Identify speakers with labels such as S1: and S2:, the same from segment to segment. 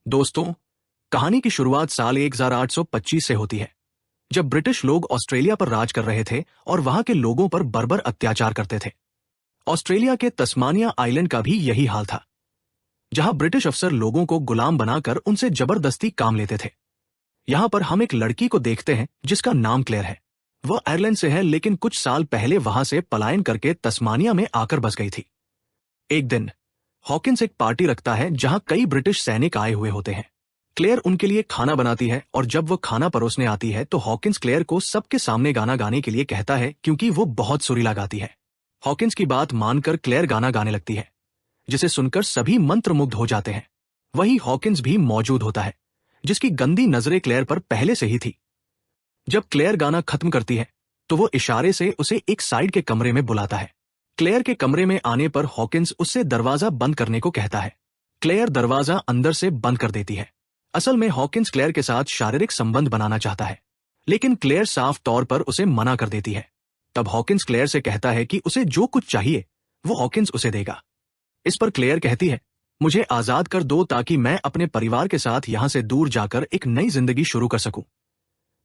S1: दोस्तों, कहानी की शुरुआत साल 1825 से होती है, जब ब्रिटिश लोग ऑस्ट्रेलिया पर राज कर रहे थे और वहां के लोगों पर बर्बर अत्याचार करते थे। ऑस्ट्रेलिया के तस्मानिया आइलैंड का भी यही हाल था, जहां ब्रिटिश अफसर लोगों को गुलाम बनाकर उनसे जबरदस्ती काम लेते थे। यहां पर हम एक लड़की को देखते हैं जिसका नाम क्लेयर है। वह आयरलैंड से है, लेकिन कुछ साल पहले वहां से पलायन करके तस्मानिया में आकर बस गई थी। एक दिन हॉकिंस एक पार्टी रखता है जहां कई ब्रिटिश सैनिक आए हुए होते हैं। क्लेयर उनके लिए खाना बनाती है और जब वो खाना परोसने आती है तो हॉकिंस क्लेयर को सबके सामने गाना गाने के लिए कहता है, क्योंकि वो बहुत सुरीला गाती है। हॉकिंस की बात मानकर क्लेयर गाना गाने लगती है, जिसे सुनकर सभी मंत्रमुग्ध हो जाते हैं। वही हॉकिंस भी मौजूद होता है, जिसकी गंदी नजरें क्लेयर पर पहले से ही थी। जब क्लेयर गाना खत्म करती है तो वो इशारे से उसे एक साइड के कमरे में बुलाता है। क्लेयर के कमरे में आने पर हॉकिंस उससे दरवाजा बंद करने को कहता है। क्लेयर दरवाजा अंदर से बंद कर देती है। असल में हॉकिंस क्लेयर के साथ शारीरिक संबंध बनाना चाहता है, लेकिन क्लेयर साफ तौर पर उसे मना कर देती है। तब हॉकिंस क्लेयर से कहता है कि उसे जो कुछ चाहिए वो हॉकिंस उसे देगा। इस पर क्लेयर कहती है, मुझे आजाद कर दो ताकि मैं अपने परिवार के साथ यहां से दूर जाकर एक नई जिंदगी शुरू कर सकूं।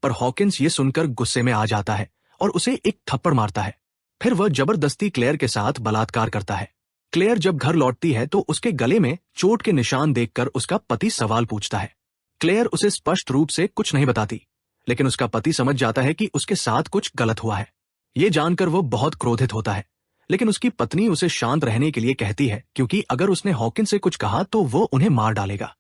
S1: पर हॉकिंस ये सुनकर गुस्से में आ जाता है और उसे एक थप्पड़ मारता है। फिर वह जबरदस्ती क्लेयर के साथ बलात्कार करता है। क्लेयर जब घर लौटती है तो उसके गले में चोट के निशान देखकर उसका पति सवाल पूछता है। क्लेयर उसे स्पष्ट रूप से कुछ नहीं बताती, लेकिन उसका पति समझ जाता है कि उसके साथ कुछ गलत हुआ है। ये जानकर वो बहुत क्रोधित होता है, लेकिन उसकी पत्नी उसे शांत रहने के लिए कहती है, क्योंकि अगर उसने हॉकिंस से कुछ कहा तो वो उन्हें मार डालेगा।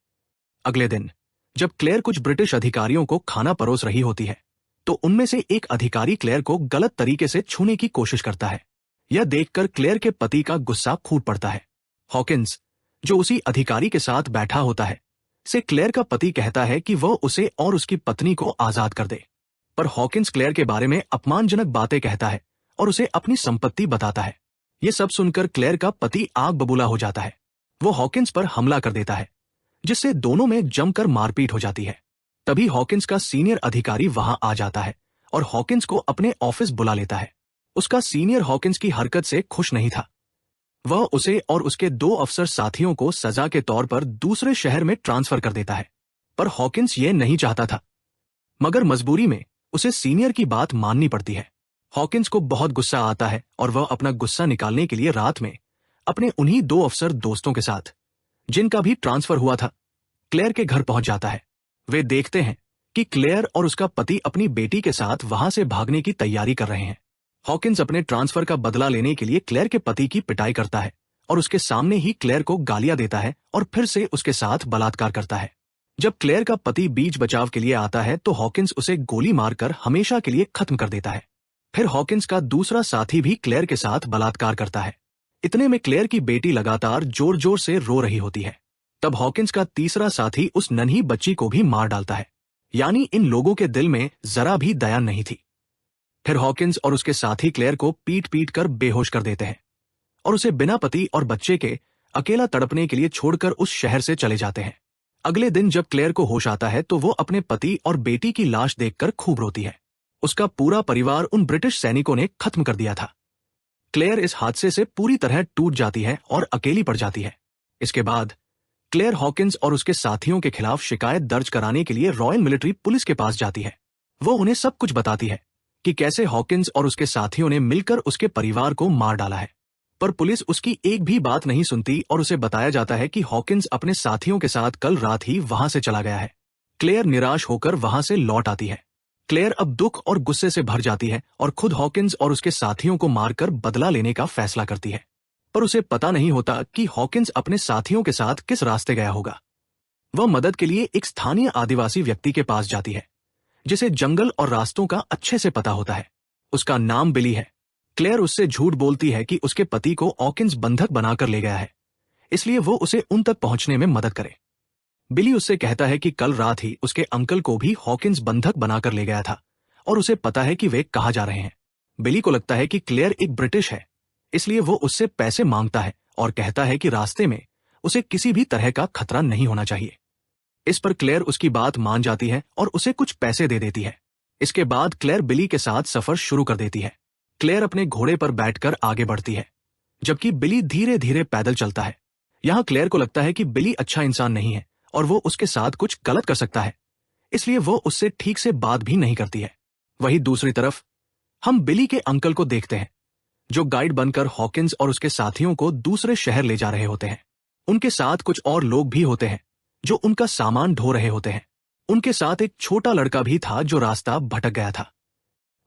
S1: अगले दिन जब क्लेयर कुछ ब्रिटिश अधिकारियों को खाना परोस रही होती है तो उनमें से एक अधिकारी क्लेयर को गलत तरीके से छूने की कोशिश करता है। यह देखकर क्लेयर के पति का गुस्सा फूट पड़ता है। हॉकिंस, जो उसी अधिकारी के साथ बैठा होता है, से क्लेयर का पति कहता है कि वह उसे और उसकी पत्नी को आजाद कर दे। पर हॉकिंस क्लेयर के बारे में अपमानजनक बातें कहता है और उसे अपनी संपत्ति बताता है। ये सब सुनकर क्लेयर का पति आग बबूला हो जाता है। वो हॉकिंस पर हमला कर देता है, जिससे दोनों में जमकर मारपीट हो जाती है। तभी हॉकिंस का सीनियर अधिकारी वहां आ जाता है और हॉकिंस को अपने ऑफिस बुला लेता है। उसका सीनियर हॉकिंस की हरकत से खुश नहीं था। वह उसे और उसके 2 अफसर साथियों को सजा के तौर पर दूसरे शहर में ट्रांसफर कर देता है। पर हॉकिंस ये नहीं चाहता था, मगर मजबूरी में उसे सीनियर की बात माननी पड़ती है। हॉकिंस को बहुत गुस्सा आता है और वह अपना गुस्सा निकालने के लिए रात में अपने उन्हीं 2 अफसर दोस्तों के साथ, जिनका भी ट्रांसफर हुआ था, क्लेयर के घर पहुंच जाता है। वे देखते हैं कि क्लेयर और उसका पति अपनी बेटी के साथ वहां से भागने की तैयारी कर रहे हैं। हॉकिंस अपने ट्रांसफर का बदला लेने के लिए क्लेयर के पति की पिटाई करता है और उसके सामने ही क्लेयर को गालियां देता है और फिर से उसके साथ बलात्कार करता है। जब क्लेयर का पति बीच बचाव के लिए आता है तो हॉकिंस उसे गोली मारकर हमेशा के लिए खत्म कर देता है। फिर हॉकिंस का दूसरा साथी भी क्लेयर के साथ बलात्कार करता है। इतने में क्लेयर की बेटी लगातार जोर जोर से रो रही होती है। तब हॉकिंस का तीसरा साथी उस नन्ही बच्ची को भी मार डालता है। यानी इन लोगों के दिल में जरा भी दया नहीं थी। फिर हॉकिंस और उसके साथी क्लेयर को पीट पीट कर बेहोश कर देते हैं और उसे बिना पति और बच्चे के अकेला तड़पने के लिए छोड़कर उस शहर से चले जाते हैं। अगले दिन जब क्लेयर को होश आता है तो वो अपने पति और बेटी की लाश देखकर खूब रोती है। उसका पूरा परिवार उन ब्रिटिश सैनिकों ने खत्म कर दिया था। क्लेयर इस हादसे से पूरी तरह टूट जाती है और अकेली पड़ जाती है। इसके बाद क्लेयर हॉकिंस और उसके साथियों के खिलाफ शिकायत दर्ज कराने के लिए रॉयल मिलिट्री पुलिस के पास जाती है। वो उन्हें सब कुछ बताती है कि कैसे हॉकिंस और उसके साथियों ने मिलकर उसके परिवार को मार डाला है। पर पुलिस उसकी एक भी बात नहीं सुनती और उसे बताया जाता है कि हॉकिंस अपने साथियों के साथ कल रात ही वहां से चला गया है। क्लेयर निराश होकर वहां से लौट आती है। क्लेयर अब दुख और गुस्से से भर जाती है और खुद हॉकिंस और उसके साथियों को मारकर बदला लेने का फैसला करती है। पर उसे पता नहीं होता कि हॉकिंस अपने साथियों के साथ किस रास्ते गया होगा। वह मदद के लिए एक स्थानीय आदिवासी व्यक्ति के पास जाती है, जिसे जंगल और रास्तों का अच्छे से पता होता है। उसका नाम बिली है। क्लेयर उससे झूठ बोलती है कि उसके पति को हॉकिंस बंधक बनाकर ले गया है, इसलिए वो उसे उन तक पहुंचने में मदद करे। बिली उससे कहता है कि कल रात ही उसके अंकल को भी हॉकिंस बंधक बनाकर ले गया था और उसे पता है कि वे कहाँ जा रहे हैं। बिली को लगता है कि क्लेयर एक ब्रिटिश है, इसलिए वो उससे पैसे मांगता है और कहता है कि रास्ते में उसे किसी भी तरह का खतरा नहीं होना चाहिए। इस पर क्लेयर उसकी बात मान जाती है और उसे कुछ पैसे दे देती है। इसके बाद क्लेयर बिली के साथ सफर शुरू कर देती है। क्लेयर अपने घोड़े पर बैठकर आगे बढ़ती है, जबकि बिली धीरे धीरे पैदल चलता है। यहाँ क्लेयर को लगता है कि बिली अच्छा इंसान नहीं है और वो उसके साथ कुछ गलत कर सकता है, इसलिए वो उससे ठीक से बात भी नहीं करती है। वहीं दूसरी तरफ हम बिली के अंकल को देखते हैं, जो गाइड बनकर हॉकिंस और उसके साथियों को दूसरे शहर ले जा रहे होते हैं। उनके साथ कुछ और लोग भी होते हैं जो उनका सामान ढो रहे होते हैं। उनके साथ एक छोटा लड़का भी था जो रास्ता भटक गया था।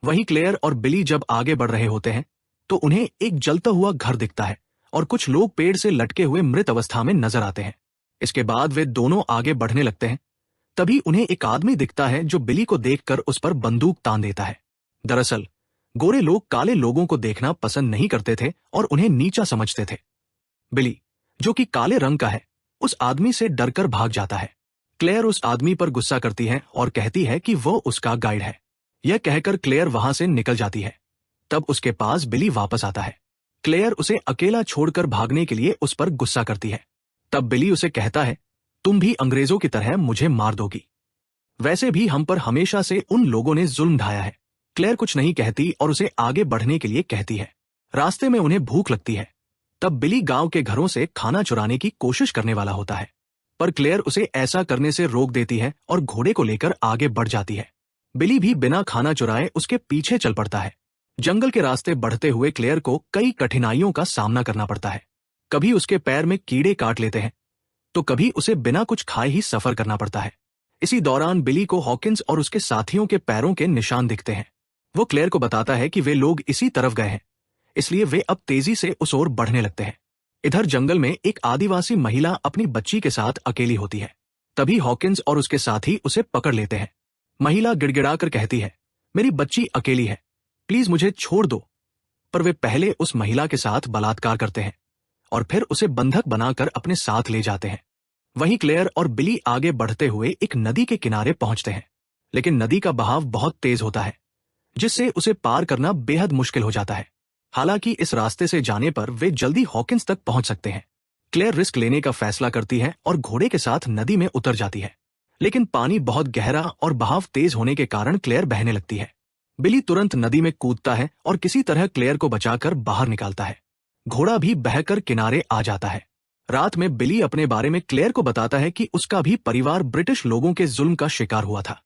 S1: वहीं क्लेयर और बिली जब आगे बढ़ रहे होते हैं तो उन्हें एक जलता हुआ घर दिखता है और कुछ लोग पेड़ से लटके हुए मृत अवस्था में नजर आते हैं। इसके बाद वे दोनों आगे बढ़ने लगते हैं। तभी उन्हें एक आदमी दिखता है जो बिली को देखकर उस पर बंदूक तान देता है। दरअसल गोरे लोग काले लोगों को देखना पसंद नहीं करते थे और उन्हें नीचा समझते थे। बिली, जो कि काले रंग का है, उस आदमी से डरकर भाग जाता है। क्लेयर उस आदमी पर गुस्सा करती है और कहती है कि वो उसका गाइड है। यह कहकर क्लेयर वहां से निकल जाती है। तब उसके पास बिली वापस आता है। क्लेयर उसे अकेला छोड़कर भागने के लिए उस पर गुस्सा करती है। तब बिली उसे कहता है, तुम भी अंग्रेजों की तरह मुझे मार दोगी। वैसे भी हम पर हमेशा से उन लोगों ने जुल्म ढाया है। क्लेयर कुछ नहीं कहती और उसे आगे बढ़ने के लिए कहती है। रास्ते में उन्हें भूख लगती है। तब बिली गांव के घरों से खाना चुराने की कोशिश करने वाला होता है, पर क्लेयर उसे ऐसा करने से रोक देती है और घोड़े को लेकर आगे बढ़ जाती है। बिली भी बिना खाना चुराए उसके पीछे चल पड़ता है। जंगल के रास्ते बढ़ते हुए क्लेयर को कई कठिनाइयों का सामना करना पड़ता है। कभी उसके पैर में कीड़े काट लेते हैं, तो कभी उसे बिना कुछ खाए ही सफर करना पड़ता है। इसी दौरान बिली को हॉकिंस और उसके साथियों के पैरों के निशान दिखते हैं। वो क्लेयर को बताता है कि वे लोग इसी तरफ गए हैं, इसलिए वे अब तेजी से उस ओर बढ़ने लगते हैं। इधर जंगल में एक आदिवासी महिला अपनी बच्ची के साथ अकेली होती है। तभी हॉकिंस और उसके साथी उसे पकड़ लेते हैं। महिला गिड़गिड़ाकर कहती है, मेरी बच्ची अकेली है, प्लीज मुझे छोड़ दो। पर वे पहले उस महिला के साथ बलात्कार करते हैं और फिर उसे बंधक बनाकर अपने साथ ले जाते हैं। वहीं क्लेयर और बिली आगे बढ़ते हुए एक नदी के किनारे पहुंचते हैं, लेकिन नदी का बहाव बहुत तेज होता है, जिससे उसे पार करना बेहद मुश्किल हो जाता है। हालांकि इस रास्ते से जाने पर वे जल्दी हॉकिंस तक पहुंच सकते हैं। क्लेयर रिस्क लेने का फैसला करती है और घोड़े के साथ नदी में उतर जाती है, लेकिन पानी बहुत गहरा और बहाव तेज होने के कारण क्लेयर बहने लगती है। बिली तुरंत नदी में कूदता है और किसी तरह क्लेयर को बचाकर बाहर निकालता है। घोड़ा भी बहकर किनारे आ जाता है। रात में बिली अपने बारे में क्लेयर को बताता है कि उसका भी परिवार ब्रिटिश लोगों के जुल्म का शिकार हुआ था।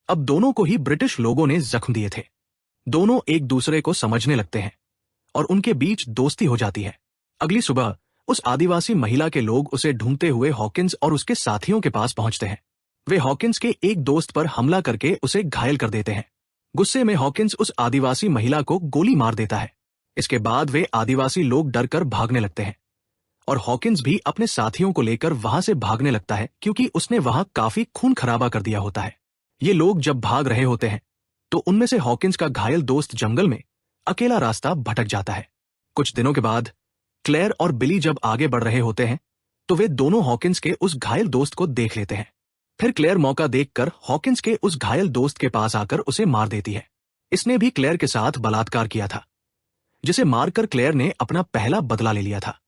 S1: अब दोनों को ही ब्रिटिश लोगों ने जख्म दिए थे। दोनों एक दूसरे को समझने लगते हैं और उनके बीच दोस्ती हो जाती है। अगली सुबह उस आदिवासी महिला के लोग उसे ढूंढते हुए हॉकिंस और उसके साथियों के पास पहुंचते हैं। वे हॉकिंस के एक दोस्त पर हमला करके उसे घायल कर देते हैं। गुस्से में हॉकिंस उस आदिवासी महिला को गोली मार देता है। इसके बाद वे आदिवासी लोग डरकर भागने लगते हैं और हॉकिंस भी अपने साथियों को लेकर वहां से भागने लगता है, क्योंकि उसने वहां काफी खून खराबा कर दिया होता है। ये लोग जब भाग रहे होते हैं तो उनमें से हॉकिंस का घायल दोस्त जंगल में अकेला रास्ता भटक जाता है। कुछ दिनों के बाद क्लेयर और बिली जब आगे बढ़ रहे होते हैं तो वे दोनों हॉकिंस के उस घायल दोस्त को देख लेते हैं। फिर क्लेयर मौका देखकर हॉकिंस के उस घायल दोस्त के पास आकर उसे मार देती है। इसने भी क्लेयर के साथ बलात्कार किया था, जिसे मारकर क्लेयर ने अपना पहला बदला ले लिया था।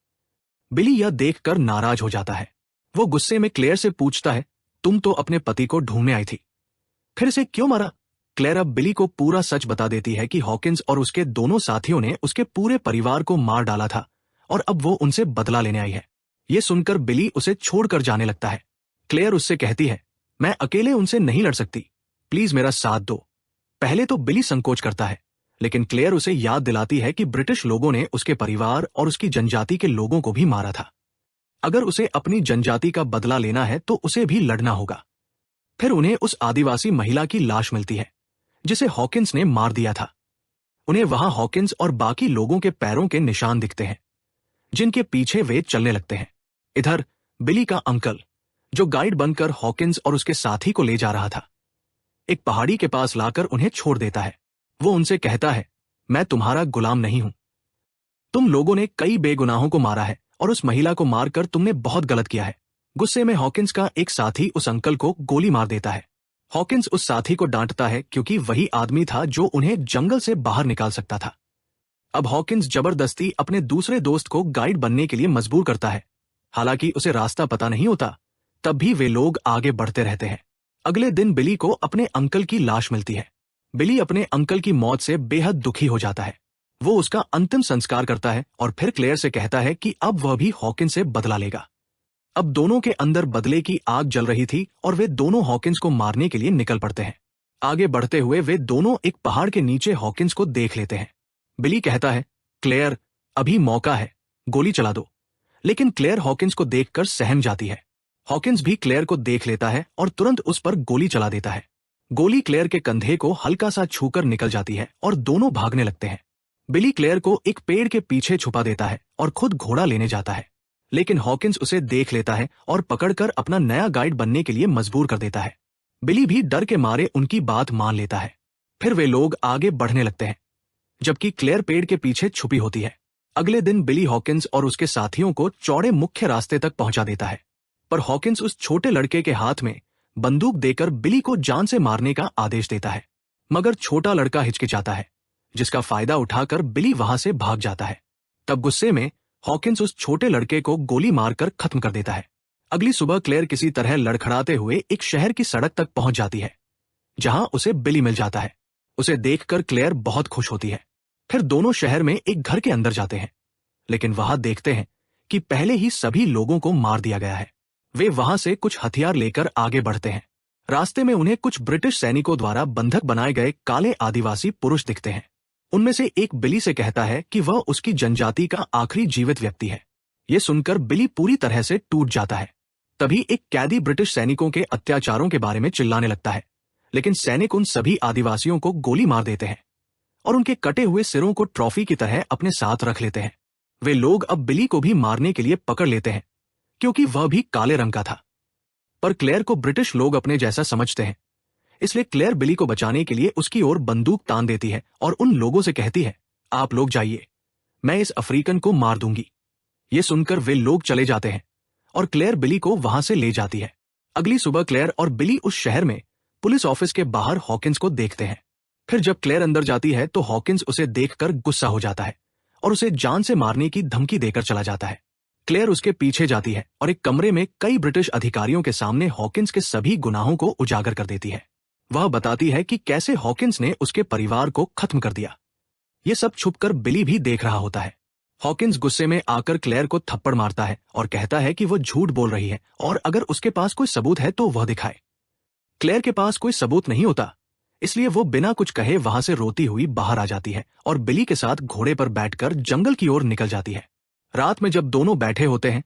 S1: बिली यह देखकर नाराज हो जाता है। वो गुस्से में क्लेयर से पूछता है, तुम तो अपने पति को ढूंढने आई थी, फिर इसे क्यों मारा? क्लेयर अब बिली को पूरा सच बता देती है कि हॉकिंस और उसके दोनों साथियों ने उसके पूरे परिवार को मार डाला था और अब वो उनसे बदला लेने आई है। ये सुनकर बिली उसे छोड़कर जाने लगता है। क्लेयर उससे कहती है, मैं अकेले उनसे नहीं लड़ सकती, प्लीज मेरा साथ दो। पहले तो बिली संकोच करता है, लेकिन क्लेयर उसे याद दिलाती है कि ब्रिटिश लोगों ने उसके परिवार और उसकी जनजाति के लोगों को भी मारा था। अगर उसे अपनी जनजाति का बदला लेना है तो उसे भी लड़ना होगा। फिर उन्हें उस आदिवासी महिला की लाश मिलती है जिसे हॉकिंस ने मार दिया था। उन्हें वहां हॉकिंस और बाकी लोगों के पैरों के निशान दिखते हैं, जिनके पीछे वे चलने लगते हैं। इधर बिली का अंकल, जो गाइड बनकर हॉकिंस और उसके साथी को ले जा रहा था, एक पहाड़ी के पास लाकर उन्हें छोड़ देता है। वो उनसे कहता है, मैं तुम्हारा गुलाम नहीं हूं। तुम लोगों ने कई बेगुनाहों को मारा है और उस महिला को मारकर तुमने बहुत गलत किया है। गुस्से में हॉकिंस का एक साथी उस अंकल को गोली मार देता है। हॉकिंस उस साथी को डांटता है क्योंकि वही आदमी था जो उन्हें जंगल से बाहर निकाल सकता था। अब हॉकिंस जबरदस्ती अपने दूसरे दोस्त को गाइड बनने के लिए मजबूर करता है। हालांकि उसे रास्ता पता नहीं होता, तब भी वे लोग आगे बढ़ते रहते हैं। अगले दिन बिली को अपने अंकल की लाश मिलती है। बिली अपने अंकल की मौत से बेहद दुखी हो जाता है। वो उसका अंतिम संस्कार करता है और फिर क्लेयर से कहता है कि अब वह भी हॉकिंस से बदला लेगा। अब दोनों के अंदर बदले की आग जल रही थी और वे दोनों हॉकिंस को मारने के लिए निकल पड़ते हैं। आगे बढ़ते हुए वे दोनों एक पहाड़ के नीचे हॉकिंस को देख लेते हैं। बिली कहता है, क्लेयर, अभी मौका है, गोली चला दो। लेकिन क्लेयर हॉकिंस को देखकर सहम जाती है। हॉकिंस भी क्लेयर को देख लेता है और तुरंत उस पर गोली चला देता है। गोली क्लेयर के कंधे को हल्का सा छूकर निकल जाती है और दोनों भागने लगते हैं। बिली क्लेयर को एक पेड़ के पीछे छुपा देता है और खुद घोड़ा लेने जाता है, लेकिन हॉकिंस उसे देख लेता है और पकड़कर अपना नया गाइड बनने के लिए मजबूर कर देता है। बिली भी डर के मारे उनकी बात मान लेता है। फिर वे लोग आगे बढ़ने लगते हैं, जबकि क्लेयर पेड़ के पीछे छुपी होती है। अगले दिन बिली हॉकिंस और उसके साथियों को चौड़े मुख्य रास्ते तक पहुंचा देता है, पर हॉकिंस उस छोटे लड़के के हाथ में बंदूक देकर बिली को जान से मारने का आदेश देता है। मगर छोटा लड़का हिचकिचाता है, जिसका फायदा उठाकर बिली वहां से भाग जाता है। तब गुस्से में हॉकिंस उस छोटे लड़के को गोली मारकर खत्म कर देता है। अगली सुबह क्लेयर किसी तरह लड़खड़ाते हुए एक शहर की सड़क तक पहुंच जाती है, जहां उसे बिली मिल जाता है। उसे देखकर क्लेयर बहुत खुश होती है। फिर दोनों शहर में एक घर के अंदर जाते हैं, लेकिन वहां देखते हैं कि पहले ही सभी लोगों को मार दिया गया है। वे वहां से कुछ हथियार लेकर आगे बढ़ते हैं। रास्ते में उन्हें कुछ ब्रिटिश सैनिकों द्वारा बंधक बनाए गए काले आदिवासी पुरुष दिखते हैं। उनमें से एक बिली से कहता है कि वह उसकी जनजाति का आखिरी जीवित व्यक्ति है। यह सुनकर बिली पूरी तरह से टूट जाता है। तभी एक कैदी ब्रिटिश सैनिकों के अत्याचारों के बारे में चिल्लाने लगता है, लेकिन सैनिक उन सभी आदिवासियों को गोली मार देते हैं और उनके कटे हुए सिरों को ट्रॉफी की तरह अपने साथ रख लेते हैं। वे लोग अब बिली को भी मारने के लिए पकड़ लेते हैं, क्योंकि वह भी काले रंग का था। पर क्लेयर को ब्रिटिश लोग अपने जैसा समझते हैं, इसलिए क्लेयर बिली को बचाने के लिए उसकी ओर बंदूक तान देती है और उन लोगों से कहती है, आप लोग जाइए, मैं इस अफ्रीकन को मार दूंगी। ये सुनकर वे लोग चले जाते हैं और क्लेयर बिली को वहां से ले जाती है। अगली सुबह क्लेयर और बिली उस शहर में पुलिस ऑफिस के बाहर हॉकिंस को देखते हैं। फिर जब क्लेयर अंदर जाती है तो हॉकिंस उसे देखकर गुस्सा हो जाता है और उसे जान से मारने की धमकी देकर चला जाता है। क्लेयर उसके पीछे जाती है और एक कमरे में कई ब्रिटिश अधिकारियों के सामने हॉकिंस के सभी गुनाहों को उजागर कर देती है। वह बताती है कि कैसे हॉकिंस ने उसके परिवार को खत्म कर दिया। ये सब छुपकर बिली भी देख रहा होता है। हॉकिंस गुस्से में आकर क्लेयर को थप्पड़ मारता है और कहता है कि वो झूठ बोल रही है और अगर उसके पास कोई सबूत है तो वह दिखाए। क्लेयर के पास कोई सबूत नहीं होता, इसलिए वो बिना कुछ कहे वहां से रोती हुई बाहर आ जाती है और बिली के साथ घोड़े पर बैठकर जंगल की ओर निकल जाती है। रात में जब दोनों बैठे होते हैं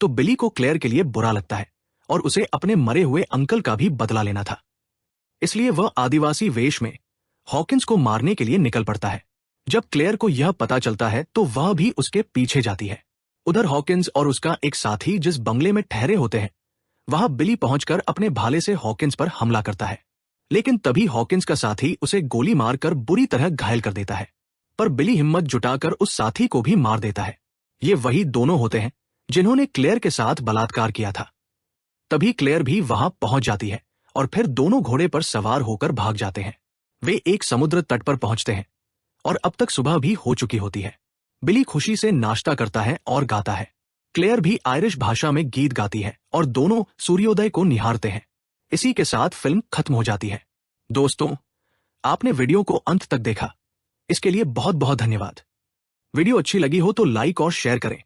S1: तो बिली को क्लेयर के लिए बुरा लगता है और उसे अपने मरे हुए अंकल का भी बदला लेना था, इसलिए वह आदिवासी वेश में हॉकिंस को मारने के लिए निकल पड़ता है। जब क्लेयर को यह पता चलता है तो वह भी उसके पीछे जाती है। उधर हॉकिंस और उसका एक साथी जिस बंगले में ठहरे होते हैं, वहां बिली पहुंचकर अपने भाले से हॉकिंस पर हमला करता है, लेकिन तभी हॉकिंस का साथी उसे गोली मारकर बुरी तरह घायल कर देता है। पर बिली हिम्मत जुटाकर उस साथी को भी मार देता है। ये वही दोनों होते हैं जिन्होंने क्लेयर के साथ बलात्कार किया था। तभी क्लेयर भी वहां पहुंच जाती है और फिर दोनों घोड़े पर सवार होकर भाग जाते हैं। वे एक समुद्र तट पर पहुंचते हैं और अब तक सुबह भी हो चुकी होती है। बिली खुशी से नाश्ता करता है और गाता है। क्लेयर भी आयरिश भाषा में गीत गाती है और दोनों सूर्योदय को निहारते हैं। इसी के साथ फिल्म खत्म हो जाती है। दोस्तों, आपने वीडियो को अंत तक देखा, इसके लिए बहुत बहुत धन्यवाद। वीडियो अच्छी लगी हो तो लाइक और शेयर करें